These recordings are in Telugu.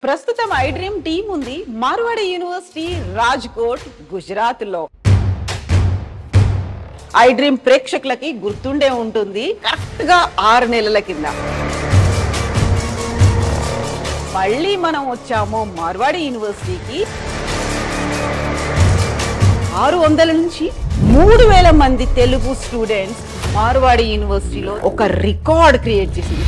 ప్రస్తుతం ఐ డ్రీమ్ టీం ఉంది మార్వాడి యూనివర్సిటీ రాజ్కోట్ గుజరాత్ లో. ఐ డ్రీమ్ ప్రేక్షకులకి గుర్తుండే ఉంటుంది, కరెక్ట్ గా 6 నెలల కింద మళ్ళీ మనం వచ్చాము మార్వాడి యూనివర్సిటీకి. 600 నుంచి 3000 మంది తెలుగు స్టూడెంట్స్ మార్వాడి యూనివర్సిటీలో ఒక రికార్డ్ క్రియేట్ చేసింది.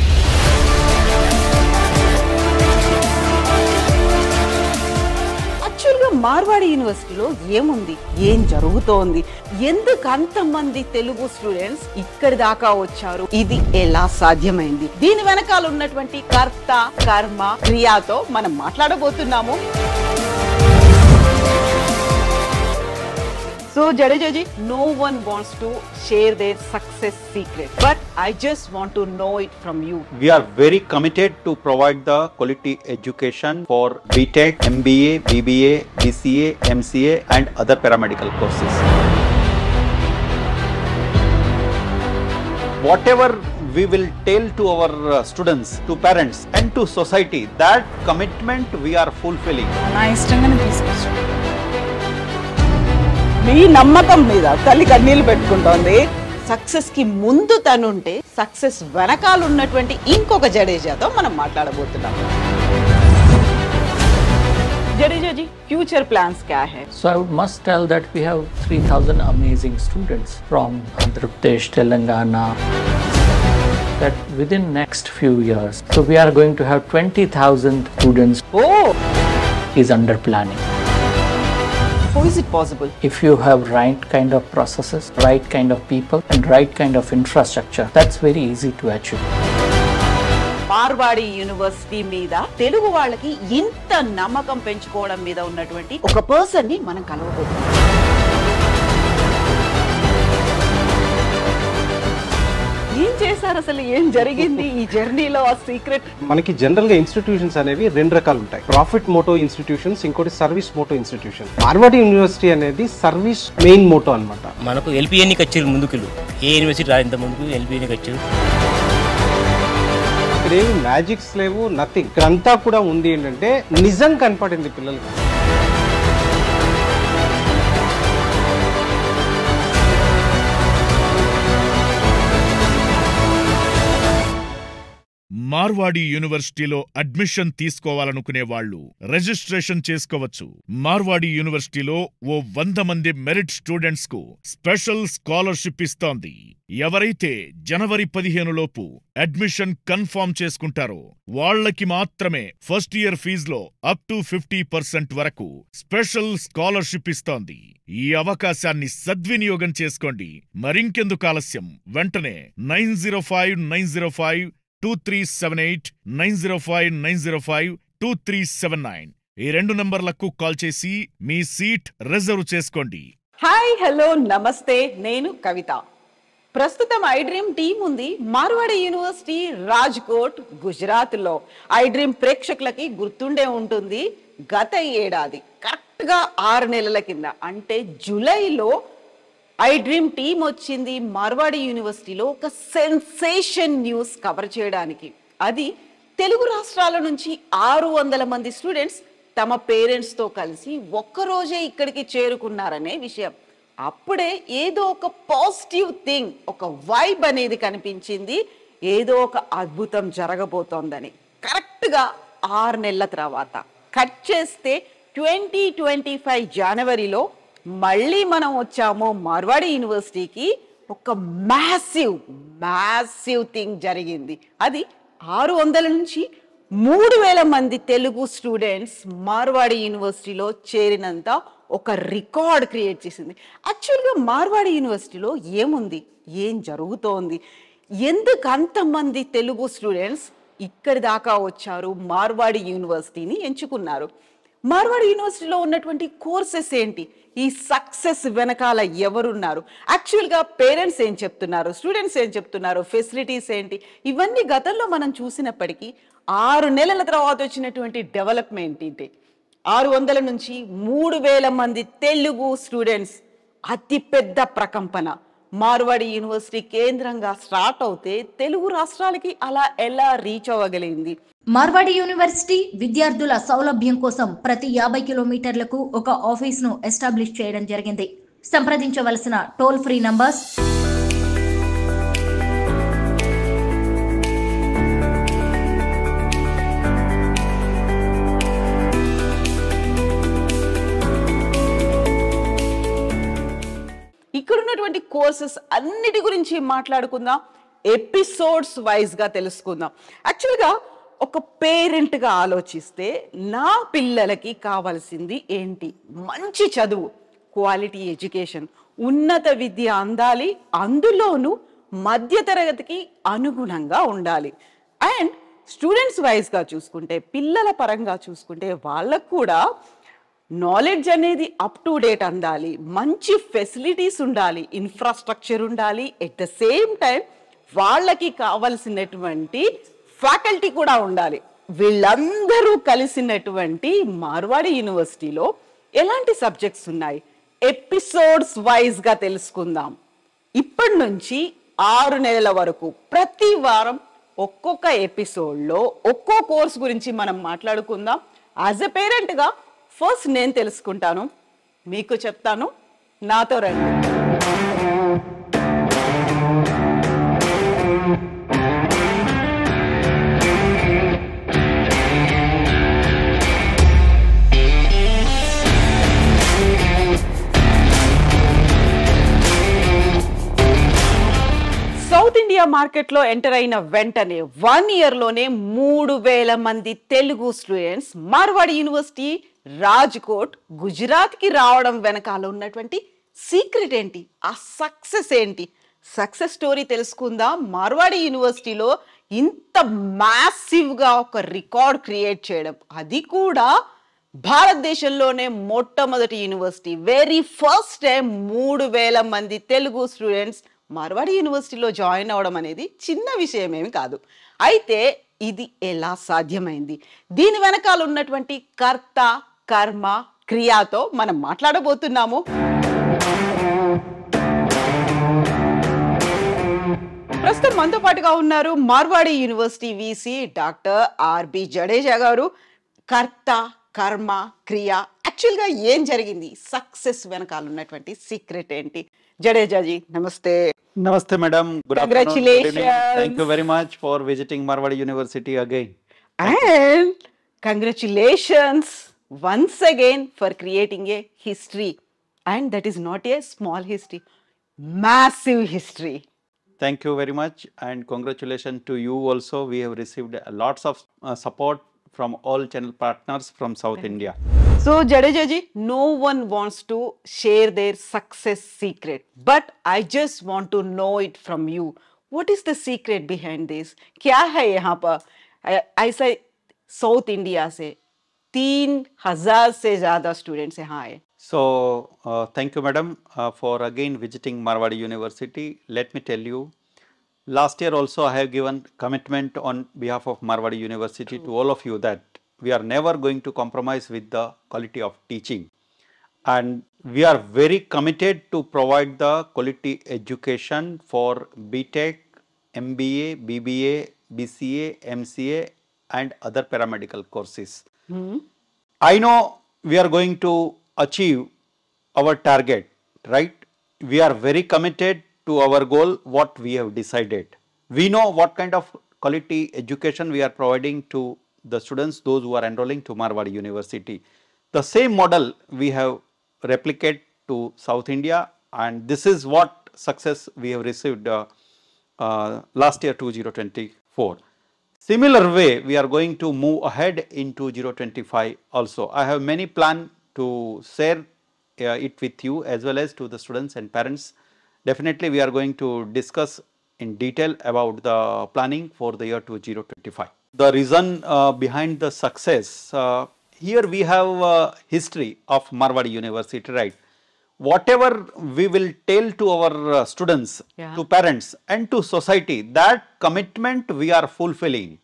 మార్వాడి యూనివర్సిటీలో ఏముంది, ఏం జరుగుతోంది, ఎందుకు అంతమంది తెలుగు స్టూడెంట్స్ ఇక్కడి దాకా వచ్చారు, ఇది ఎలా సాధ్యమైంది, దీని వెనకాల ఉన్నటువంటి కర్త కర్మ క్రియతో మనం మాట్లాడబోతున్నాము. So Jadeja ji, no one wants to share their success secret, but I just want to know it from you. We are very committed to provide the quality education for BTech, MBA, BBA, BCA, MCA and other paramedical courses. Whatever we will tell to our students, to parents and to society, that commitment we are fulfilling. నా ఇష్టంగానే తీసుకొచ్చాను. మీ నమ్మకం మీద తల్లి కన్నీళ్లు పెట్టుకుంటోంది. సక్సెస్ కి ముందు తనుంటే సక్సెస్ వెనకాల ఉన్నటువంటి ఇంకొక జడేజాతో మనం మాట్లాడబోతున్నాం. జడేజా जी, फ्यूचर प्लान्स क्या है? So I must tell that we have 3,000 amazing students from Andhra Pradesh, Telangana. That within next few years, so we are going to have 20,000 students. Oh, is under planning. How is it possible? If you have right kind of processes, right kind of people and right kind of infrastructure, that's very easy to achieve. Marwadi university మీద తెలుగు వాళ్ళకి ఇంత నమ్మకం పెంచుకోవడం మీద ఉన్నటువంటి ఒక పర్సన్ ని మనం కలవబోతున్నాం. ఏం చేశారు అసలు, ఏం జరిగింది ఈ జర్నీలో, ఆ సీక్రెట్? మనకి జనరల్ గా ఇన్స్టిట్యూషన్స్ అనేవి 2 రకాలు ఉంటాయి. ప్రాఫిట్ మోటో ఇన్స్టిట్యూషన్స్, ఇంకోటి service motto institution. Marwadi university అనేది సర్వీస్ మెయిన్ మోటో అన్నమాట. మనకు ఎల్పిఎన్ వచ్చారు ముందుకు, ఏ యూనివర్సిటీ రాంత ముందుకు ఎల్పిఎన్ వచ్చారు. ఇక్కడ ఏమి మ్యాజిక్స్ లేవు, నథింగ్. ఇక్కడంతా కూడా ఉంది ఏంటంటే నిజం కనపడింది పిల్లలకి. మార్వాడి యూనివర్సిటీలో అడ్మిషన్ తీసుకోవాలనుకునే వాళ్ళు రిజిస్ట్రేషన్ చేసుకోవచ్చు. మార్వాడి యూనివర్సిటీలో ఓ 100 మంది మెరిట్ స్టూడెంట్స్ కు స్పెషల్ స్కాలర్షిప్ ఇస్తోంది. ఎవరైతే జనవరి 15 లోపు అడ్మిషన్ కన్ఫర్మ్ చేసుకుంటారో వాళ్లకి మాత్రమే ఫస్ట్ ఇయర్ ఫీజులో అప్ టు 50% వరకు స్పెషల్ స్కాలర్షిప్ ఇస్తోంది. ఈ అవకాశాన్ని సద్వినియోగం చేసుకోండి. మరింకెందుకు ఆలస్యం, వెంటనే 905905 2378 905 905 2379 ఈ 2 నంబర్లకు కాల్ చేసి మీ సీట్ రిజర్వ్ చేసుకోండి. హాయ్, హలో, నమస్తే, నేను కవిత. ప్రస్తుతం ఐ డ్రీమ్ టీం ఉంది మార్వాడి యూనివర్సిటీ రాజ్కోట్ గుజరాత్ లో. ఐ డ్రీమ్ ప్రేక్షకులకి గుర్తుండే ఉంటుంది, గత ఏడాది కరెక్ట్ గా 6 నెలల కింద అంటే జూలైలో ఐ డ్రీమ్ టీం వచ్చింది మార్వాడి యూనివర్సిటీలో ఒక సెన్సేషన్ న్యూస్ కవర్ చేయడానికి. అది తెలుగు రాష్ట్రాల నుంచి 600 మంది స్టూడెంట్స్ తమ పేరెంట్స్తో కలిసి ఒక్కరోజే ఇక్కడికి చేరుకున్నారనే విషయం. అప్పుడే ఏదో ఒక పాజిటివ్ థింగ్, ఒక వైబ్ అనేది కనిపించింది, ఏదో ఒక అద్భుతం జరగబోతోందని. కరెక్ట్గా 6 నెలల తర్వాత కట్ చేస్తే 2025 జనవరిలో మళ్ళీ మనం వచ్చాము మార్వాడి యూనివర్సిటీకి. ఒక మ్యాసివ్ థింగ్ జరిగింది. అది 600 నుంచి 3000 మంది తెలుగు స్టూడెంట్స్ మార్వాడి యూనివర్సిటీలో చేరినంత ఒక రికార్డ్ క్రియేట్ చేసింది. యాక్చువల్గా మార్వాడి యూనివర్సిటీలో ఏముంది, ఏం జరుగుతోంది, ఎందుకు అంతమంది తెలుగు స్టూడెంట్స్ ఇక్కడి దాకా వచ్చారు, మార్వాడి యూనివర్సిటీని ఎంచుకున్నారు, మార్వాడి యూనివర్సిటీలో ఉన్నటువంటి కోర్సెస్ ఏంటి, ఈ సక్సెస్ వెనకాల ఎవరున్నారు, యాక్చువల్గా పేరెంట్స్ ఏం చెప్తున్నారు, స్టూడెంట్స్ ఏం చెప్తున్నారు, ఫెసిలిటీస్ ఏంటి, ఇవన్నీ గతంలో మనం చూసినప్పటికీ 6 నెలల తర్వాత వచ్చినటువంటి డెవలప్మెంట్ ఏంటి. 600 నుంచి 3000 మంది తెలుగు స్టూడెంట్స్, అతిపెద్ద ప్రకంపన. మార్వాడి యూనివర్సిటీ కేంద్రంగా స్టార్ట్ అవుతే తెలుగు రాష్ట్రాలకి అలా ఎలా రీచ్ అవ్వగలిగింది? మార్వాడి యూనివర్సిటీ విద్యార్థుల సౌలభ్యం కోసం ప్రతి 50 కిలోమీటర్లకు ఒక ఆఫీస్ను ఎస్టాబ్లిష్ చేయడం జరిగింది. సంప్రదించవలసిన టోల్ ఫ్రీ నంబర్స్ ఇక్కడ ఉన్నటువంటి కోర్సెస్ అన్నిటి గురించి మాట్లాడుకుందాం, ఎపిసోడ్స్ వైజ్ గా తెలుసుకుందాం. యాక్చువల్గా ఒక పేరెంట్ గా ఆలోచిస్తే నా పిల్లలకి కావాల్సింది ఏంటి? మంచి చదువు, క్వాలిటీ ఎడ్యుకేషన్, ఉన్నత విద్య అందాలి, అందులోనూ మధ్యతరగతికి అనుగుణంగా ఉండాలి. అండ్ స్టూడెంట్స్ వైజ్ గా చూసుకుంటే, పిల్లల పరంగా చూసుకుంటే వాళ్ళకు కూడా నాలెడ్జ్ అనేది అప్ టు డేట్ అందాలి, మంచి ఫెసిలిటీస్ ఉండాలి, ఇన్ఫ్రాస్ట్రక్చర్ ఉండాలి, ఎట్ ద సేమ్ టైం వాళ్ళకి కావలసినటువంటి ఫ్యాకల్టీ కూడా ఉండాలి. వీళ్ళందరూ కలిసినటువంటి మార్వాడి యూనివర్సిటీలో ఎలాంటి సబ్జెక్ట్స్ ఉన్నాయి? ఎపిసోడ్స్ వైజ్ గా తెలుసుకుందాం. ఇప్పటి నుంచి 6 నెలల వరకు ప్రతి వారం ఒక్కొక్క ఎపిసోడ్లో ఒక్కో కోర్స్ గురించి మనం మాట్లాడుకుందాం. యాజ్ ఎ పేరెంట్గా ఫస్ట్ నేను తెలుసుకుంటాను, మీకు చెప్తాను, నాతో రండి. సౌత్ ఇండియా మార్కెట్లో ఎంటర్ అయిన వెంటనే 1 ఇయర్లోనే 3000 మంది తెలుగు స్టూడెంట్స్ మార్వాడి యూనివర్సిటీ రాజ్కోట్ గుజరాత్కి రావడం వెనకాల ఉన్నటువంటి సీక్రెట్ ఏంటి? ఆ సక్సెస్ ఏంటి? సక్సెస్ స్టోరీ తెలుసుకుందాం. మార్వాడి యూనివర్సిటీలో ఇంత మ్యాసివ్గా ఒక రికార్డ్ క్రియేట్ చేయడం, అది కూడా భారతదేశంలోనే మొట్టమొదటి యూనివర్సిటీ. వెరీ ఫస్ట్ టైం 3000 మంది తెలుగు స్టూడెంట్స్ మార్వాడి యూనివర్సిటీలో జాయిన్ అవ్వడం అనేది చిన్న విషయమేమి కాదు. అయితే ఇది ఎలా సాధ్యమైంది? దీని వెనకాల ఉన్నటువంటి కర్త, కర్మ, క్రియాతో మనం మాట్లాడబోతున్నాము. ప్రస్తుతం మనతో పాటుగా ఉన్నారు Marwadi university VC doctor R B Jadeja garu. కర్త, కర్మ, క్రియ, యాక్చువల్గా ఏం జరిగింది? సక్సెస్ వెనకాల ఉన్నటువంటి సీక్రెట్ ఏంటి? జడేజాజీ నమస్తే. Namaste, madam. Good afternoon. Congratulations. Good evening. Thank you very much for visiting Marwadi University again. And congratulations once again for creating a history. And that is not a small history, massive history. Thank you very much, and congratulations to you also. We have received lots of support from all channel partners from South India. So Jadejaji, no one wants to share their success secret, but I just want to know it from you. What is the secret behind this? क्या है यहाँ पर? ऐसा साउथ इंडिया से 3000 से ज़्यादा स्टूडेंट्स यहाँ आए. So, thank you, madam, for again visiting Marwadi University. Let me tell you, last year also I have given commitment on behalf of Marwadi University to all of you that we are never going to compromise with the quality of teaching, and we are very committed to provide the quality education for BTech, MBA, BBA, BCA, MCA and other paramedical courses. I know we are going to achieve our target, right? We are very committed to our goal, what we have decided. We know what kind of quality education we are providing to the students, those who are enrolling to Marwadi University. The same model we have replicated to South India, and this is what success we have received last year 2024. Similar way we are going to move ahead in 2025 also. I have many plans to share it with you as well as to the students and parents. Definitely we are going to discuss in detail about the planning for the year 2025. The reason behind the success, here we have history of Marwadi University, right? Whatever we will tell to our students, to parents and to society, that commitment we are fulfilling.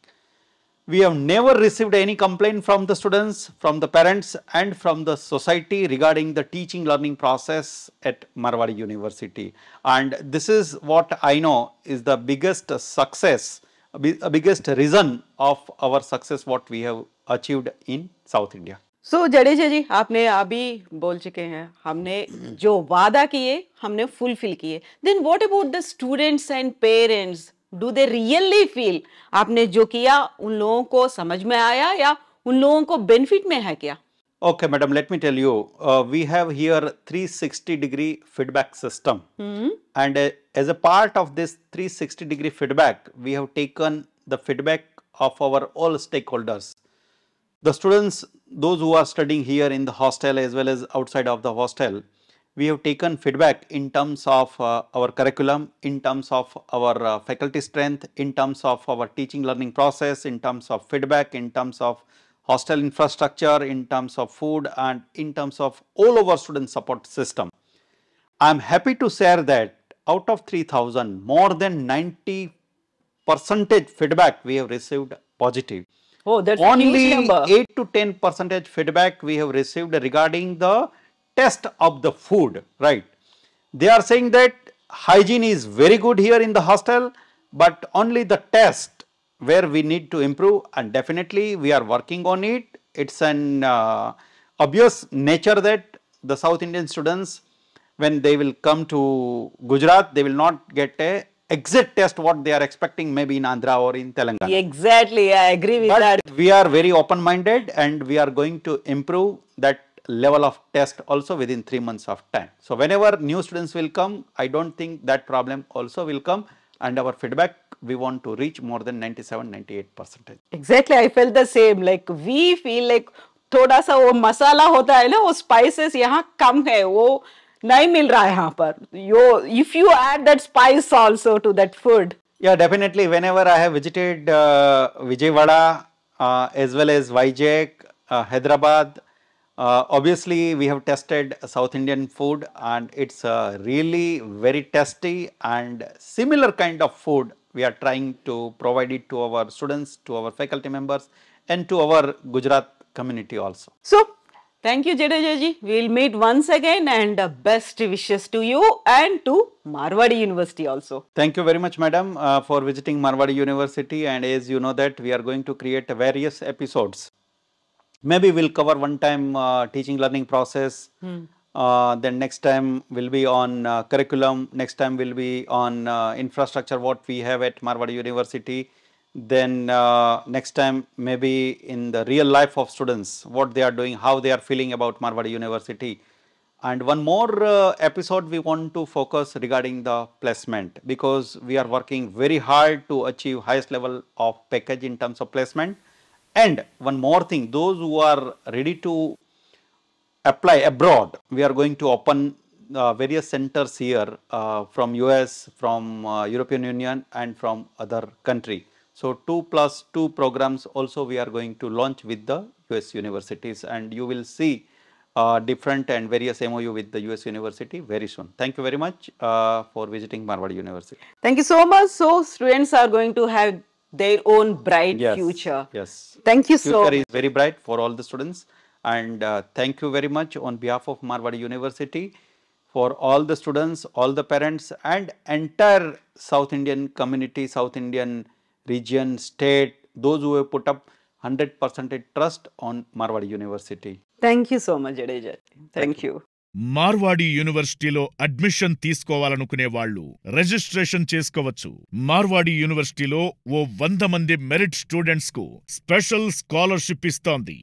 We have never received any complaint from the students, from the parents and from the society regarding the teaching learning process at Marwadi University. And this is what I know is the biggest success, biggest reason of our success what we have achieved in South India. सो जडेजा जी, आपने अभी बोल चुके हैं हमने जो वादा किए हमने फुलफिल किए. Then what about the students and parents? Do they really feel आपने जो किया उन लोगों को समझ में आया या उन लोगों को बेनिफिट में है क्या? Okay, madam, let me tell you, we have here 360-degree feedback system. And as a part of this 360-degree feedback, we have taken the feedback of our all stakeholders. The students, those who are studying here in the hostel as well as outside of the hostel, we have taken feedback in terms of our curriculum, in terms of our faculty strength, in terms of our teaching learning process, in terms of feedback, in terms of hostel infrastructure, in terms of food and in terms of all our student support system. I am happy to share that out of 3,000, more than 90% feedback we have received positive. Oh, that's Only a huge number. 8 to 10% feedback we have received regarding the test of the food, right? They are saying that hygiene is very good here in the hostel, but only the test where we need to improve, and definitely we are working on it. It's an obvious nature that the South Indian students, when they will come to Gujarat, they will not get a exact test what they are expecting maybe in Andhra or in Telangana. Exactly, I agree with that. But we are very open minded and we are going to improve that level of test also within 3 months of time. So whenever new students will come, I don't think that problem also will come, and our feedback we want to reach more than 97-98%. Exactly, I felt the same. Like we feel like थोड़ा सा वो मसाला होता है ना, वो spices यहाँ कम है, वो नहीं मिल रहा है यहाँ पर. If you add that spice also to that food. Yeah, definitely. Whenever I have visited Vijayawada as well as Vizag, Hyderabad, obviously we have tested South Indian food and it's really very tasty, and similar kind of food we are trying to provide it to our students, to our faculty members and to our Gujarat community also. So, thank you Jadeja ji. We will meet once again, and best wishes to you and to Marwadi University also. Thank you very much, madam, for visiting Marwadi University, and as you know that we are going to create various episodes. Maybe we'll cover one time teaching learning process, then next time will be on curriculum, next time will be on infrastructure what we have at Marwadi University, then next time maybe in the real life of students, what they are doing, how they are feeling about Marwadi University. And one more episode we want to focus regarding the placement, because we are working very hard to achieve highest level of package in terms of placement. And one more thing, those who are ready to apply abroad, we are going to open various centers here from US, from European Union and from other country. So 2+2 programs also we are going to launch with the US universities, and you will see different and various MOU with the US university very soon. Thank you very much for visiting Marwadi University. Thank you so much. So students are going to have their own bright future. Yes. Thank you so Future much. is very bright for all the students, and thank you very much on behalf of Marwadi University for all the students, all the parents and entire South Indian community, South Indian region, state, those who have put up 100% trust on Marwadi University. Thank you so much, Jadeja. Thank you. Marwadi యూనివర్సిటీలో అడ్మిషన్ తీసుకోవాలనుకునే వాళ్ళు రిజిస్ట్రేషన్ చేసుకోవచ్చు. మార్వాడి యూనివర్సిటీలో ఓ 100 మంది మెరిట్ స్టూడెంట్స్ కు స్పెషల్ స్కాలర్షిప్ ఇస్తోంది.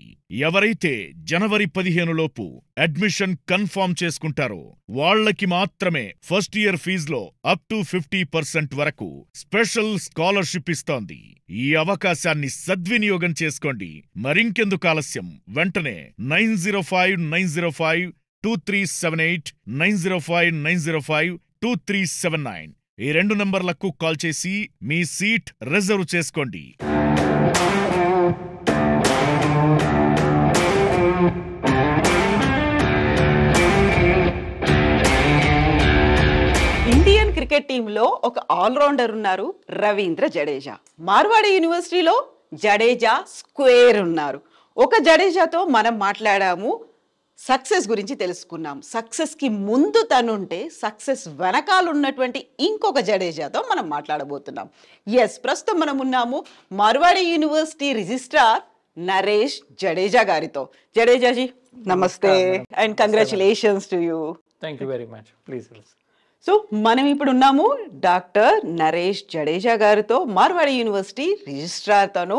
ఎవరైతే జనవరి 15 లోపు అడ్మిషన్ కన్ఫర్మ్ చేసుకుంటారో వాళ్లకి మాత్రమే ఫస్ట్ ఇయర్ ఫీజులో అప్ టు 50% వరకు స్పెషల్ స్కాలర్షిప్ ఇస్తోంది. ఈ అవకాశాన్ని సద్వినియోగం చేసుకోండి. మరింకెందుకు ఆలస్యం, వెంటనే 905-905 2378 905 2379 ఈ 2 నంబర్లకు కాల్ చేసి మీ సీట్ రిజర్వ్ చేసుకోండి. ఇండియన్ క్రికెట్ టీంలో ఒక ఆల్రౌండర్ ఉన్నారు, రవీంద్ర జడేజా. మార్వాడి యూనివర్సిటీలో జడేజా స్క్వేర్ ఉన్నారు. ఒక జడేజాతో మనం మాట్లాడాము, సక్సెస్ గురించి తెలుసుకున్నాం. సక్సెస్కి ముందు తనుంటే సక్సెస్ వెనకాల ఉన్నటువంటి ఇంకొక జడేజాతో మనం మాట్లాడబోతున్నాం. ఎస్, ప్రస్తుతం మనం ఉన్నాము మార్వాడి యూనివర్సిటీ రిజిస్ట్రార్ నరేష్ జడేజా గారితో. జడేజాజీ నమస్తే and congratulations to you. Thank you very much. Please. So మనం ఇప్పుడు ఉన్నాము డాక్టర్ నరేష్ జడేజా గారితో, మార్వాడి యూనివర్సిటీ రిజిస్ట్రార్. తను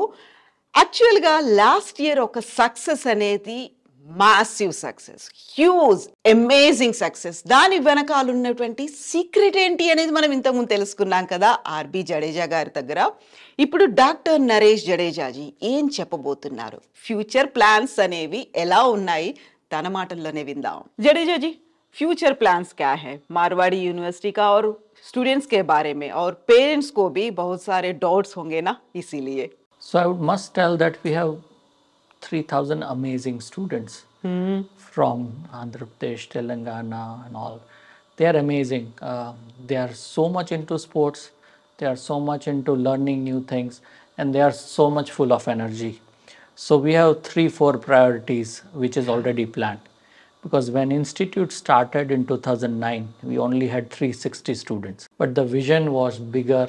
యాక్చువల్గా లాస్ట్ ఇయర్ ఒక సక్సెస్ అనేది massive success, huge amazing success. దాని వెనకాల ఉన్నటువంటి సీక్రెట్ ఏంటి అనేది మనం ఇంతకుముందు తెలుసుకున్నాం కదా ఆర్బి జడేజా గారి దగ్గర. ఇప్పుడు డాక్టర్ నరేష్ జడేజాజీ ఏం చెప్పబోతున్నారు, ఫ్యూచర్ ప్లాన్స్ అనేవి ఎలా ఉన్నాయి, తన మాటల్లోనే విందాం. జడేజాజీ, फ्यूचर प्लान्स क्या है मारवाड़ी यूनिवर्सिटी का और स्टूडेंट्स के बारे में, और पेरेंट्स को भी बहुत सारे डाउट्स होंगे ना, इसीलिए. So I must tell that we have 3,000 amazing students from Andhra Pradesh, Telangana and all. They are amazing. They are so much into sports. They are so much into learning new things, and they are so much full of energy. So we have 3-4 priorities which is already planned. Because when institute started in 2009, we only had 360 students, but the vision was bigger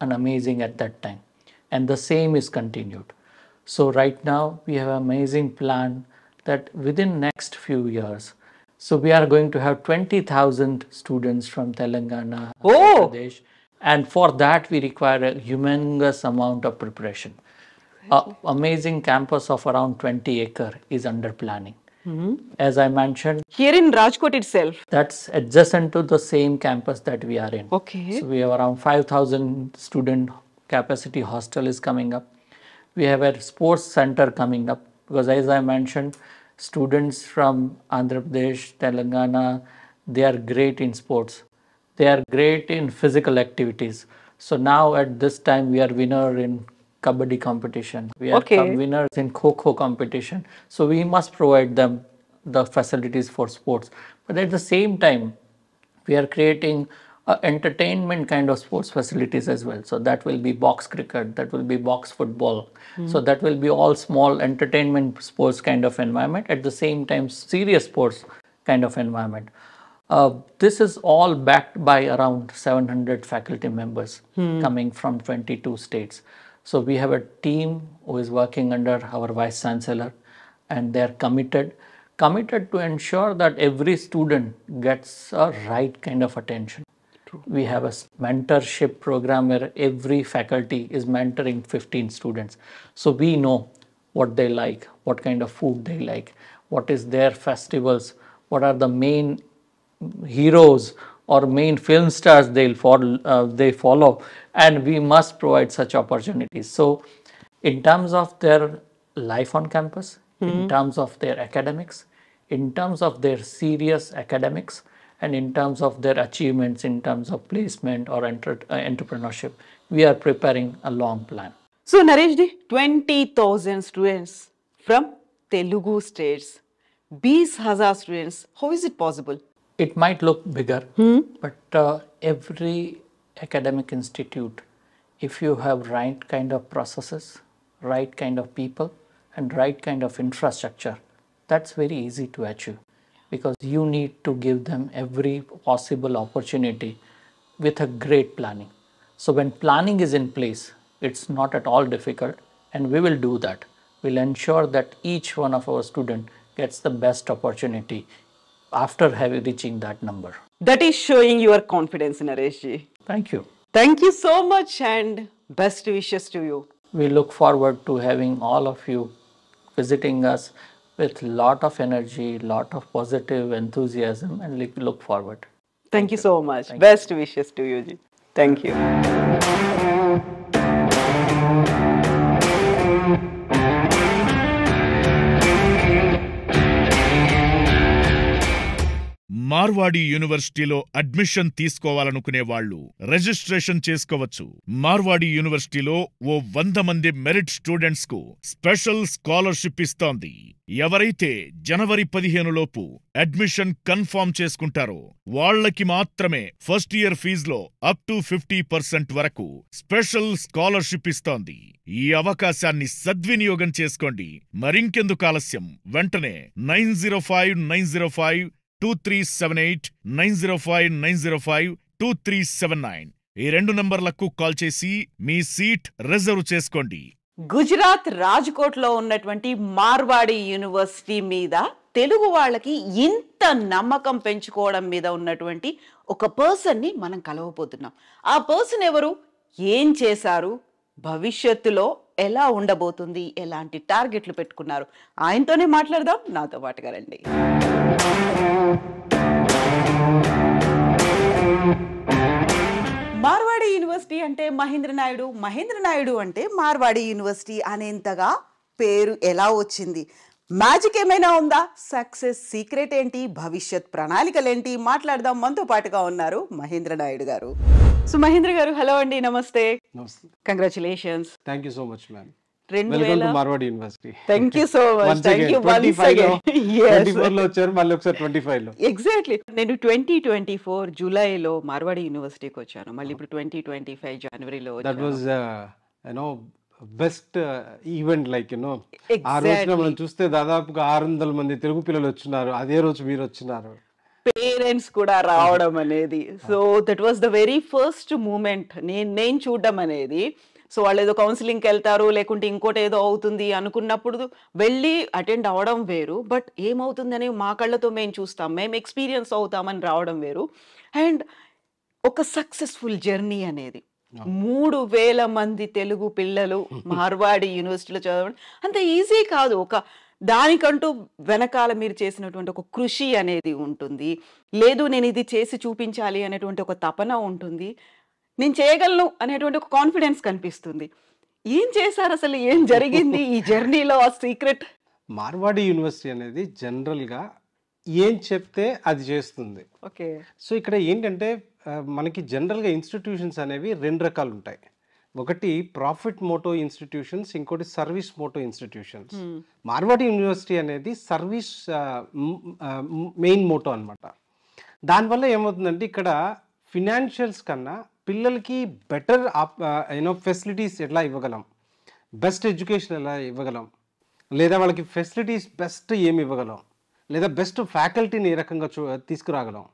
and amazing at that time, and the same is continued. So right now we have an amazing plan that within next few years, so we are going to have 20,000 students from Telangana, Andhra Pradesh, and for that we require a humongous amount of preparation. Amazing campus of around 20 acre is under planning. As I mentioned, here in Rajkot itself, that's adjacent to the same campus that we are in. Okay. So we have around 5,000 student capacity hostel is coming up. We have a sports center coming up, because as I mentioned, students from Andhra Pradesh, Telangana, they are great in sports. They are great in physical activities. So now at this time we are winner in Kabaddi competition. We are winners in Kho-Kho competition. So we must provide them the facilities for sports. But at the same time, we are creating entertainment kind of sports facilities as well. So that will be box cricket, that will be box football. So that will be all small entertainment sports kind of environment. At the same time, serious sports kind of environment. This is all backed by around 700 faculty members coming from 22 states. So we have a team who is working under our Vice Chancellor, and they are committed to ensure that every student gets a right kind of attention. We have a mentorship program where every faculty is mentoring 15 students. So we know what they like, what kind of food they like, what is their festivals, what are the main heroes or main film stars they follow, and we must provide such opportunities. So in terms of their life on campus, in terms of their academics, in terms of their serious academics, and in terms of their achievements in terms of placement or entrepreneurship, we are preparing a long plan. So Naresh ji, 20,000 students from Telugu states, 20,000 students, how is it possible? It might look bigger, but every academic institute, if you have right kind of processes, right kind of people, and right kind of infrastructure, that's very easy to achieve, because you need to give them every possible opportunity with a great planning. So when planning is in place, it's not at all difficult, and we will do that. We'll ensure that each one of our student gets the best opportunity after reaching that number. That is showing your confidence, Naresh ji. Thank you. Thank you so much, and best wishes to you. We look forward to having all of you visiting us with lot of energy, lot of positive enthusiasm, and look forward. Thank you so much. Best wishes to you, ji. Thank you. Marwadi యూనివర్సిటీలో అడ్మిషన్ తీసుకోవాలనుకునే వాళ్ళు రిజిస్ట్రేషన్ చేసుకోవచ్చు. మార్వాడి యూనివర్సిటీలో ఓ 100 మంది మెరిట్ స్టూడెంట్స్ కు స్పెషల్ స్కాలర్షిప్ ఇస్తోంది. ఎవరైతే జనవరి 15 లోపు అడ్మిషన్ కన్ఫర్మ్ చేసుకుంటారో వాళ్లకి మాత్రమే ఫస్ట్ ఇయర్ ఫీజులో అప్ టు 50% వరకు స్పెషల్ స్కాలర్షిప్ ఇస్తోంది. ఈ అవకాశాన్ని సద్వినియోగం చేసుకోండి. మరింకెందుకు ఆలస్యం, వెంటనే 9059052378 9059052379 ఈ 2 నంబర్లకు కాల్ చేసి మీ సీట్ రిజర్వ్ చేసుకోండి. గుజరాత్ రాజ్కోట్లో ఉన్నటువంటి మార్వాడి యూనివర్సిటీ మీద తెలుగు వాళ్ళకి ఇంత నమ్మకం పెంచుకోవడం మీద ఉన్నటువంటి ఒక పర్సన్ని మనం కలవబోతున్నాం. ఆ పర్సన్ ఎవరు, ఏం చేశారు, భవిష్యత్తులో ఎలా ఉండబోతుంది, ఎలాంటి టార్గెట్లు పెట్టుకున్నారు, ఆయనతోనే మాట్లాడదాం. నాతో పాటుగా రండి. మార్వాడి యూనివర్సిటీ అంటే మహేంద్ర నాయుడు, మహేంద్ర నాయుడు అంటే మార్వాడి యూనివర్సిటీ అనేంతగా పేరు ఎలా వచ్చింది? మ్యాజిక్ ఏమైనా ఉందా? సక్సెస్ సీక్రెట్ ఏంటి? భవిష్యత్ ప్రణాళికలేంటి? మాట్లాడదాం. మనతో పాటుగా ఉన్నారు మహేంద్ర నాయుడు గారు. సో మహేంద్ర గారు, హలో అండి, నమస్తే. Congratulations. Thank you so much ma'am. 2000 Marwadi university. Thank you so much. Thank you once again. 24 లో వచ్చారు, మళ్ళీ ఒకసారి 25 లో. ఎగ్జాక్ట్లీ. నేను 2024 జూలైలో మార్వాడి యూనివర్సిటీకి వచ్చాను. మళ్ళీ ఇప్పుడు 2025 జనవరిలో that was best event, like ఆ రోజున మనం చూస్తే దాదాపుగా 600 మంది తెలుగు పిల్లలు వచ్చినారు. అదే రోజు మీరు వచ్చినారు, పేరెంట్స్ కూడా రావడం అనేది. So that was the very first moment నేను చూడడం అనేది. సో వాళ్ళు ఏదో కౌన్సిలింగ్కి వెళ్తారు, లేకుంటే ఇంకోటి ఏదో అవుతుంది అనుకున్నప్పుడు వెళ్ళి అటెండ్ అవ్వడం వేరు, బట్ ఏమవుతుందని మా కళ్ళతో మేము చూస్తాం, మేము ఎక్స్పీరియన్స్ అవుతామని రావడం వేరు. అండ్ ఒక సక్సెస్ఫుల్ జర్నీ అనేది 3000 మంది తెలుగు పిల్లలు మార్వాడి యూనివర్సిటీలో చదవడం అంత ఈజీ కాదు. ఒక దానికంటూ వెనకాల మీరు చేసినటువంటి ఒక కృషి అనేది ఉంటుంది. లేదు నేను ఇది చేసి చూపించాలి అనేటువంటి ఒక తపన ఉంటుంది. నేను చేయగలను అనేటువంటి ఒక కాన్ఫిడెన్స్ కనిపిస్తుంది. ఏం చేశారు అసలు? ఏం జరిగింది ఈ జర్నీలో? ఆ సీక్రెట్? మార్వాడి యూనివర్సిటీ అనేది జనరల్గా ఏం చెప్తే అది చేస్తుంది. ఓకే. సో ఇక్కడ ఏంటంటే మనకి జనరల్గా ఇన్స్టిట్యూషన్స్ అనేవి 2 రకాలు ఉంటాయి. ఒకటి ప్రాఫిట్ మోటో ఇన్స్టిట్యూషన్స్, ఇంకోటి service motto institutions. Marwadi university అనేది సర్వీస్ మెయిన్ మోటో అనమాట. దానివల్ల ఏమవుతుందంటే ఇక్కడ ఫినాన్షియల్స్ కన్నా పిల్లలకి బెటర్ ఫెసిలిటీస్ ఎలా ఇవ్వగలం, బెస్ట్ ఎడ్యుకేషన్ ఎలా ఇవ్వగలం, లేదా వాళ్ళకి ఫెసిలిటీస్ బెస్ట్ ఏమి ఇవ్వగలం, లేదా బెస్ట్ ఫ్యాకల్టీని ఏ రకంగా తీసుకురాగలం,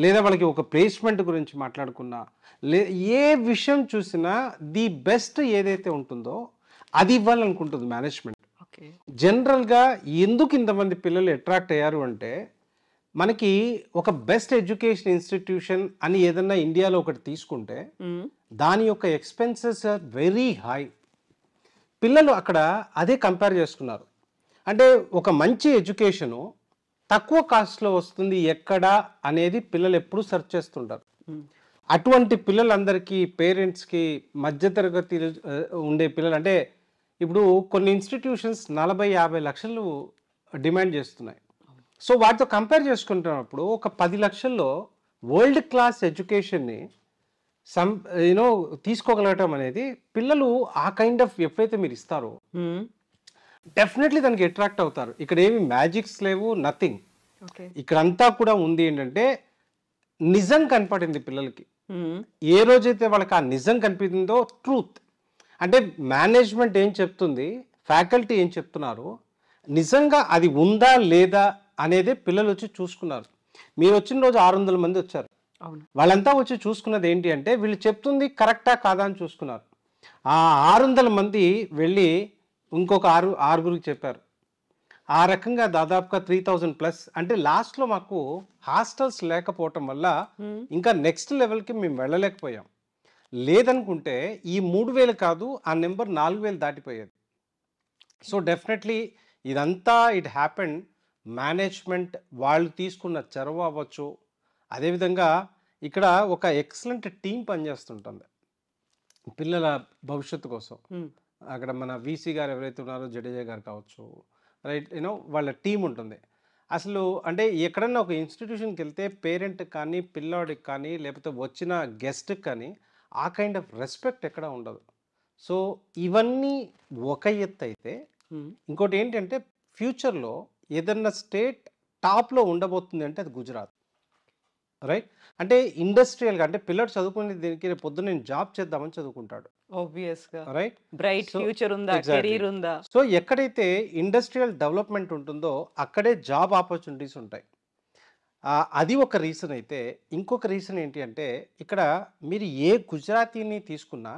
లేదా వాళ్ళకి ఒక ప్లేస్మెంట్ గురించి మాట్లాడుకున్నా, ఏ విషయం చూసినా ది బెస్ట్ ఏదైతే ఉంటుందో అది ఇవ్వాలనుకుంటుంది మేనేజ్మెంట్. జనరల్గా ఎందుకు ఇంతమంది పిల్లలు అట్రాక్ట్ అయ్యారు అంటే, మనకి ఒక బెస్ట్ ఎడ్యుకేషన్ ఇన్స్టిట్యూషన్ అని ఏదన్నా ఇండియాలో ఒకటి తీసుకుంటే దాని యొక్క ఎక్స్పెన్సెస్ ఆర్ వెరీ హై. పిల్లలు అక్కడ అదే కంపేర్ చేసుకున్నారు. అంటే ఒక మంచి ఎడ్యుకేషను తక్కువ కాస్ట్లో వస్తుంది ఎక్కడ అనేది పిల్లలు ఎప్పుడు సెర్చ్ చేస్తుంటారు. అటువంటి పిల్లలందరికీ, పేరెంట్స్కి, మధ్యతరగతి ఉండే పిల్లలు, అంటే ఇప్పుడు కొన్ని ఇన్స్టిట్యూషన్స్ 40-50 లక్షలు డిమాండ్ చేస్తున్నాయి. సో వాటితో కంపేర్ చేసుకుంటున్నప్పుడు ఒక 10 లక్షల్లో వరల్డ్ క్లాస్ ఎడ్యుకేషన్ని తీసుకోగలగటం అనేది, పిల్లలు ఆ కైండ్ ఆఫ్ ఎప్పుడైతే మీరు ఇస్తారో డెఫినెట్లీ దానికి అట్రాక్ట్ అవుతారు. ఇక్కడ ఏమి మ్యాజిక్స్ లేవు, నథింగ్. ఇక్కడంతా కూడా ఉంది ఏంటంటే నిజం కనపడింది పిల్లలకి. ఏ రోజైతే వాళ్ళకి ఆ నిజం కనిపించిందో, ట్రూత్ అంటే మేనేజ్మెంట్ ఏం చెప్తుంది, ఫ్యాకల్టీ ఏం చెప్తున్నారు, నిజంగా అది ఉందా లేదా అనేదే పిల్లలు వచ్చి చూసుకున్నారు. మీరు వచ్చిన రోజు 600 మంది వచ్చారు. వాళ్ళంతా వచ్చి చూసుకున్నది ఏంటి అంటే, వీళ్ళు చెప్తుంది కరెక్టా కాదా అని చూసుకున్నారు. ఆ 600 మంది వెళ్ళి ఇంకొక ఆరుగురికి చెప్పారు. ఆ రకంగా దాదాపుగా 3000+. అంటే లాస్ట్లో మాకు హాస్టల్స్ లేకపోవటం వల్ల ఇంకా నెక్స్ట్ లెవెల్కి మేము వెళ్ళలేకపోయాం. లేదనుకుంటే ఈ 3000 కాదు, ఆ నెంబర్ 4000 దాటిపోయేది. సో డెఫినెట్లీ ఇదంతా ఇట్ హ్యాపెండ్ మేనేజ్మెంట్ వాళ్ళు తీసుకున్న చొరవ అవ్వచ్చు. అదేవిధంగా ఇక్కడ ఒక ఎక్సలెంట్ టీం పనిచేస్తుంటుంది పిల్లల భవిష్యత్తు కోసం. అక్కడ మన వీసీ గారు ఎవరైతే ఉన్నారో, జడేజా గారు కావచ్చు, రైట్, వాళ్ళ టీం ఉంటుంది. అసలు అంటే ఎక్కడన్నా ఒక ఇన్స్టిట్యూషన్కి వెళ్తే పేరెంట్ కానీ, పిల్లాడికి కానీ, లేకపోతే వచ్చిన గెస్ట్కి కానీ ఆ కైండ్ ఆఫ్ రెస్పెక్ట్ ఎక్కడ ఉండదు. సో ఇవన్నీ ఒక ఎత్తు అయితే, ఇంకోటి ఏంటంటే ఫ్యూచర్లో ఏదన్నా స్టేట్ టాప్లో ఉండబోతుంది అంటే అది గుజరాత్. రైట్. అంటే ఇండస్ట్రియల్గా అంటే పిల్లడు చదువుకునే దీనికి రేపు పొద్దున్న నేను జాబ్ చేద్దామని చదువుకుంటాడు. ఆబ్వియస్ గా రైట్. బ్రైట్ సో ఫ్యూచర్ ఉందా, ఎగ్జాక్ట్లీ. కెరీర్ ఉందా. సో ఎక్కడైతే ఇండస్ట్రియల్ డెవలప్మెంట్ ఉంటుందో అక్కడే జాబ్ ఆపర్చునిటీస్ ఉంటాయి. అది ఒక రీజన్ అయితే, ఇంకొక రీజన్ ఏంటి అంటే ఇక్కడ మీరు ఏ గుజరాతీని తీసుకున్నా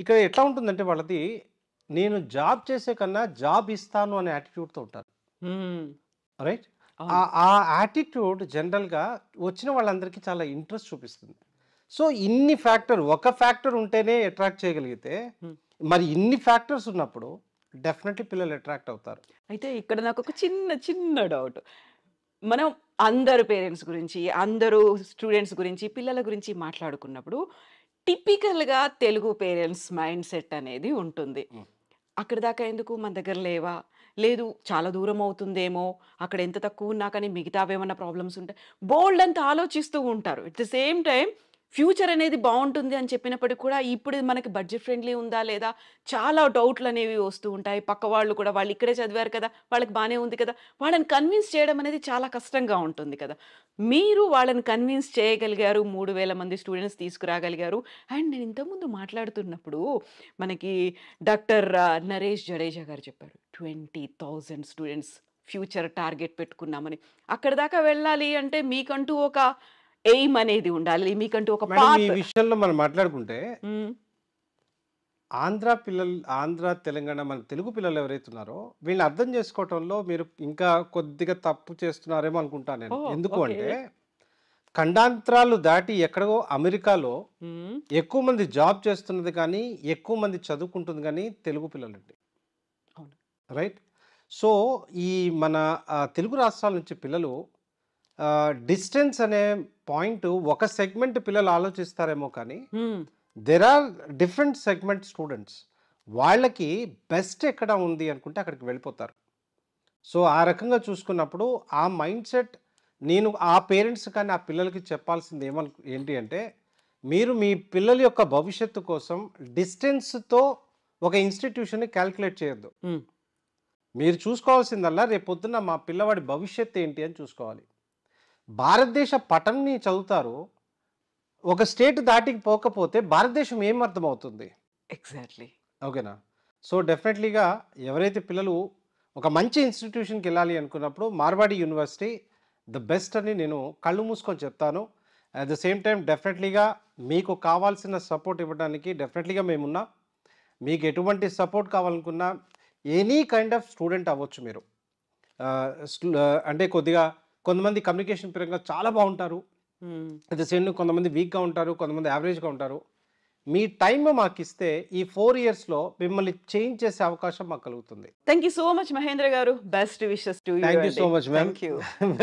ఇక్కడ ఎట్లా ఉంటుందంటే వాళ్ళది నేను జాబ్ చేసే కన్నా జాబ్ ఇస్తాను అనే యాటిట్యూడ్తో ఉంటారు. రైట్. ఆ యాటిట్యూడ్ జనరల్గా వచ్చిన వాళ్ళందరికీ చాలా ఇంట్రెస్ట్ చూపిస్తుంది. సో ఇన్ని ఒక ఫ్యాక్టర్ ఉంటేనే అట్రాక్ట్ చేయగలిగితే మరి ఇన్ని ఫ్యాక్టర్స్ ఉన్నప్పుడు డెఫినెట్లీ పిల్లలు అట్రాక్ట్ అవుతారు. అయితే ఇక్కడ నాకు ఒక చిన్న డౌట్. మనం అందరు పేరెంట్స్ గురించి, అందరూ స్టూడెంట్స్ గురించి, పిల్లల గురించి మాట్లాడుకున్నప్పుడు టిపికల్గా తెలుగు పేరెంట్స్ మైండ్ సెట్ అనేది ఉంటుంది. అక్కడ దాకా ఎందుకు, మన దగ్గర లేవా, లేదు చాలా దూరం అవుతుందేమో, అక్కడ ఎంత తక్కువ ఉన్నా కానీ మిగతావేమన్నా ప్రాబ్లమ్స్ ఉంటాయి, బోల్డ్ అంత ఆలోచిస్తూ ఉంటారు. At the same time future అనేది బాగుంటుంది అని చెప్పినప్పటికీ కూడా ఇప్పుడు మనకి బడ్జెట్ ఫ్రెండ్లీ ఉందా లేదా చాలా డౌట్లు అనేవి వస్తూ ఉంటాయి. పక్క వాళ్ళు కూడా వాళ్ళు ఇక్కడే చదివారు కదా, వాళ్ళకి బాగానే ఉంది కదా, వాళ్ళని కన్విన్స్ చేయడం అనేది చాలా కష్టంగా ఉంటుంది కదా. మీరు వాళ్ళని కన్విన్స్ చేయగలిగారు, 3000 మంది స్టూడెంట్స్ తీసుకురాగలిగారు. అండ్ నేను ఇంతకుముందు మాట్లాడుతున్నప్పుడు మనకి డాక్టర్ నరేష్ జడేజా గారు చెప్పారు 20,000 స్టూడెంట్స్ ఫ్యూచర్ టార్గెట్ పెట్టుకున్నామని. అక్కడ దాకా వెళ్ళాలి అంటే మీకంటూ ఒక ఎయిమ్ అనేది ఉండాలి, మీకంటూ ఒక మేడం ఈ పాత్. విషయంలో మనం మాట్లాడుకుంటే ఆంధ్ర తెలంగాణ మన తెలుగు పిల్లలు ఎవరైతే ఉన్నారో వీళ్ళని అర్థం చేసుకోవటంలో మీరు ఇంకా కొద్దిగా తప్పు చేస్తున్నారేమో అనుకుంటాను నేను. ఎందుకు అంటే ఖండాంతరాలు దాటి ఎక్కడో అమెరికాలో ఎక్కువ మంది జాబ్ చేస్తున్నది కానీ ఎక్కువ మంది చదువుకుంటుంది కానీ తెలుగు పిల్లలండి. రైట్. సో ఈ మన తెలుగు రాష్ట్రాల నుంచి పిల్లలు డిస్టెన్స్ అనే పాయింట్ ఒక సెగ్మెంట్ పిల్లలు ఆలోచిస్తారేమో కానీ there are different segment students, వాళ్ళకి బెస్ట్ ఎక్కడ ఉంది అనుకుంటే అక్కడికి వెళ్ళిపోతారు. సో ఆ రకంగా చూసుకున్నప్పుడు ఆ మైండ్ సెట్ నేను ఆ పేరెంట్స్ కానీ ఆ పిల్లలకి చెప్పాల్సింది ఏంటి అంటే మీరు మీ పిల్లల యొక్క భవిష్యత్తు కోసం డిస్టెన్స్తో ఒక ఇన్స్టిట్యూషన్ని క్యాల్కులేట్ చేయొద్దు. మీరు చూసుకోవాల్సిందల్లా రేపు పొద్దున్న మా పిల్లవాడి భవిష్యత్తు ఏంటి అని చూసుకోవాలి. భారతదేశ పటంని చదువుతారు, ఒక స్టేట్ దాటికి పోకపోతే భారతదేశం ఏం అర్థమవుతుంది? ఎగ్జాక్ట్లీ. ఓకేనా. సో డెఫినెట్లీగా ఎవరైతే పిల్లలు ఒక మంచి ఇన్స్టిట్యూషన్కి వెళ్ళాలి అనుకున్నప్పుడు మార్వాడి యూనివర్సిటీ ద బెస్ట్ అని నేను కళ్ళు మూసుకొని చెప్తాను. అట్ ద సేమ్ టైం డెఫినెట్లీగా మీకు కావాల్సిన సపోర్ట్ ఇవ్వడానికి డెఫినెట్లీగా మేమున్నా. మీకు ఎటువంటి సపోర్ట్ కావాలనుకున్నా ఎనీ కైండ్ ఆఫ్ స్టూడెంట్ అవ్వచ్చు మీరు. అంటే కొంతమంది కమ్యూనికేషన్ పరంగా చాలా బాగుంటారు, అట్ ద సేమ్ కొంతమంది వీక్గా ఉంటారు, కొంతమంది యావరేజ్గా ఉంటారు. మీ టైం మాకు ఇస్తే ఈ 4 yearsలో మిమ్మల్ని చేంజ్ చేసే అవకాశం మాకు కలుగుతుంది. Thank you so much Mahendra garu. Best wishes to you. Thank you so much ma'am. Thank you.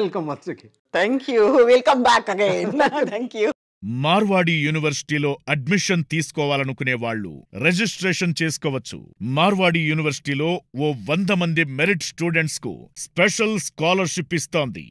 Welcome once again. Thank you. Welcome back again. Thank you. Marwadi యూనివర్సిటీలో అడ్మిషన్ తీసుకోవాలనుకునే వాళ్ళు రిజిస్ట్రేషన్ చేసుకోవచ్చు. మార్వాడి యూనివర్సిటీలో ఓ 100 మంది మెరిట్ స్టూడెంట్స్ కు స్పెషల్ స్కాలర్షిప్ ఇస్తోంది.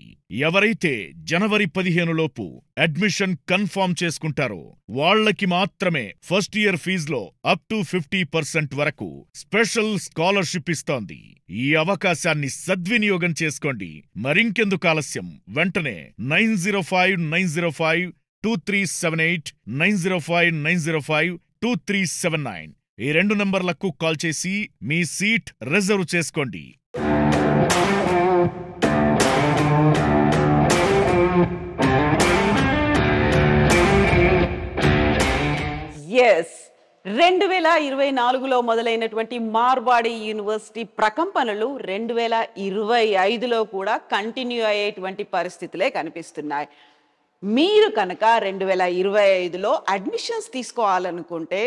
ఎవరైతే జనవరి 15 లోపు అడ్మిషన్ కన్ఫర్మ్ చేసుకుంటారో వాళ్ళకి మాత్రమే ఫస్ట్ ఇయర్ ఫీజులో అప్ టు 50% వరకు స్పెషల్ స్కాలర్షిప్ ఇస్తోంది. ఈ అవకాశాన్ని సద్వినియోగం చేసుకోండి. మరింకెందుకు ఆలస్యం, వెంటనే 9059052378 9059052379 ఈ 2 నంబర్లకు కాల్ చేసి మీ సీట్ రిజర్వ్ చేసుకోండి. ఎస్, 2024లో మొదలైనటువంటి మార్వాడి యూనివర్సిటీ ప్రకంపనలు 2025లో కూడా కంటిన్యూ అయ్యేటువంటి పరిస్థితులే కనిపిస్తున్నాయి. మీరు కనుక 2025లో అడ్మిషన్స్ తీసుకోవాలనుకుంటే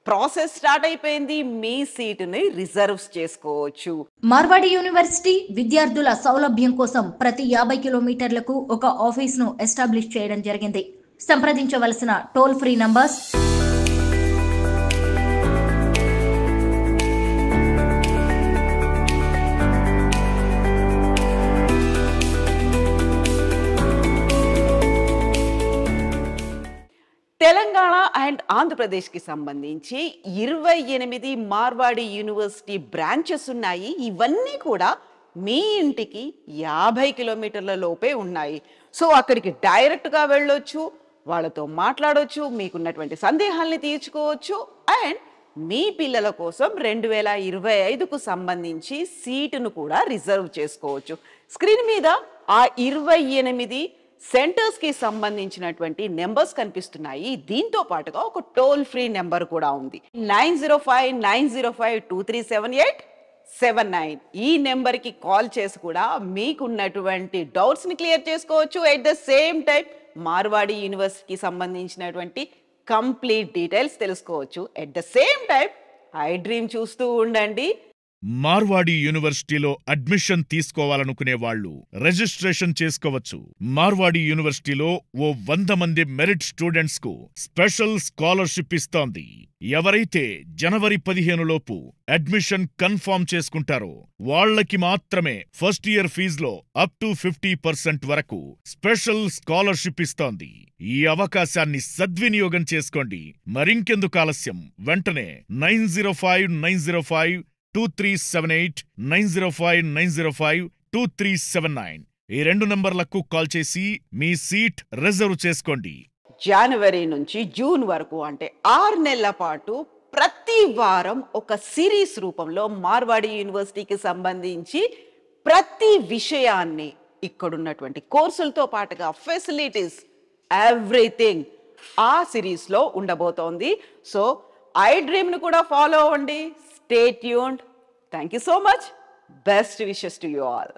ప్రాసెస్ స్టార్ట్ అయిపోయింది. మీ సీటుని రిజర్వ్స్ చేసుకోవచ్చు. మార్వాడి యూనివర్సిటీ విద్యార్థుల సౌలభ్యం కోసం ప్రతి 50 కిలోమీటర్లకు ఒక ఆఫీస్ను ఎస్టాబ్లిష్ చేయడం జరిగింది. సంప్రదించవలసిన toll free numbers Telangana and ఆంధ్రప్రదేశ్కి సంబంధించి 28 మార్వాడి యూనివర్సిటీ బ్రాంచెస్ ఉన్నాయి. ఇవన్నీ కూడా మీ ఇంటికి 50 కిలోమీటర్ల లోపే ఉన్నాయి. సో అక్కడికి డైరెక్ట్గా వెళ్ళొచ్చు, వాళ్ళతో మాట్లాడొచ్చు, మీకున్నటువంటి సందేహాల్ని తీర్చుకోవచ్చు. అండ్ మీ పిల్లల కోసం 2025కు సంబంధించి సీటును కూడా రిజర్వ్ చేసుకోవచ్చు. స్క్రీన్ మీద ఆ 28 సెంటర్స్కి సంబంధించినటువంటి నెంబర్స్ కనిపిస్తున్నాయి. దీంతో పాటుగా ఒక టోల్ ఫ్రీ నెంబర్ కూడా ఉంది, 905905237879. ఈ నెంబర్కి కాల్ చేసి కూడా మీకున్నటువంటి డౌట్స్ని క్లియర్ చేసుకోవచ్చు. At the same time Marwadi యూనివర్సిటీకి సంబంధించినటువంటి కంప్లీట్ డీటెయిల్స్ తెలుసుకోవచ్చు. At the same time I dream చూస్తూ ఉండండి. మార్వాడి యూనివర్సిటీలో అడ్మిషన్ తీసుకోవాలనుకునే వాళ్ళు రిజిస్ట్రేషన్ చేసుకోవచ్చు. మార్వాడి యూనివర్సిటీలో ఓ 100 మంది మెరిట్ స్టూడెంట్స్ కు స్పెషల్ స్కాలర్షిప్ ఇస్తోంది. ఎవరైతే జనవరి 15 లోపు అడ్మిషన్ కన్ఫర్మ్ చేసుకుంటారో వాళ్లకి మాత్రమే ఫస్ట్ ఇయర్ ఫీజులో అప్ టు 50% వరకు స్పెషల్ స్కాలర్షిప్ ఇస్తోంది. ఈ అవకాశాన్ని సద్వినియోగం చేసుకోండి. మరింకెందుకు ఆలస్యం, వెంటనే 9059052378 9059052379 ఈ 2 నంబర్లకు కాల్ చేసి మీ సీట్ రిజర్వ్ చేసుకోండి. జనవరి నుంచి జూన్ వరకు అంటే 6 నెలల పాటు ప్రతి వారం ఒక సిరీస్ రూపంలో మార్వాడి యూనివర్సిటీకి సంబంధించి ప్రతి విషయాన్ని ఇక్కడున్నటువంటి కోర్సులతో పాటుగా ఫెసిలిటీస్ ఎవ్రీథింగ్ ఆ సిరీస్లో ఉండబోతోంది. సో ఐ డ్రీమ్ను కూడా ఫాలో అవ్వండి. Stay tuned. Thank you so much. Best wishes to you all.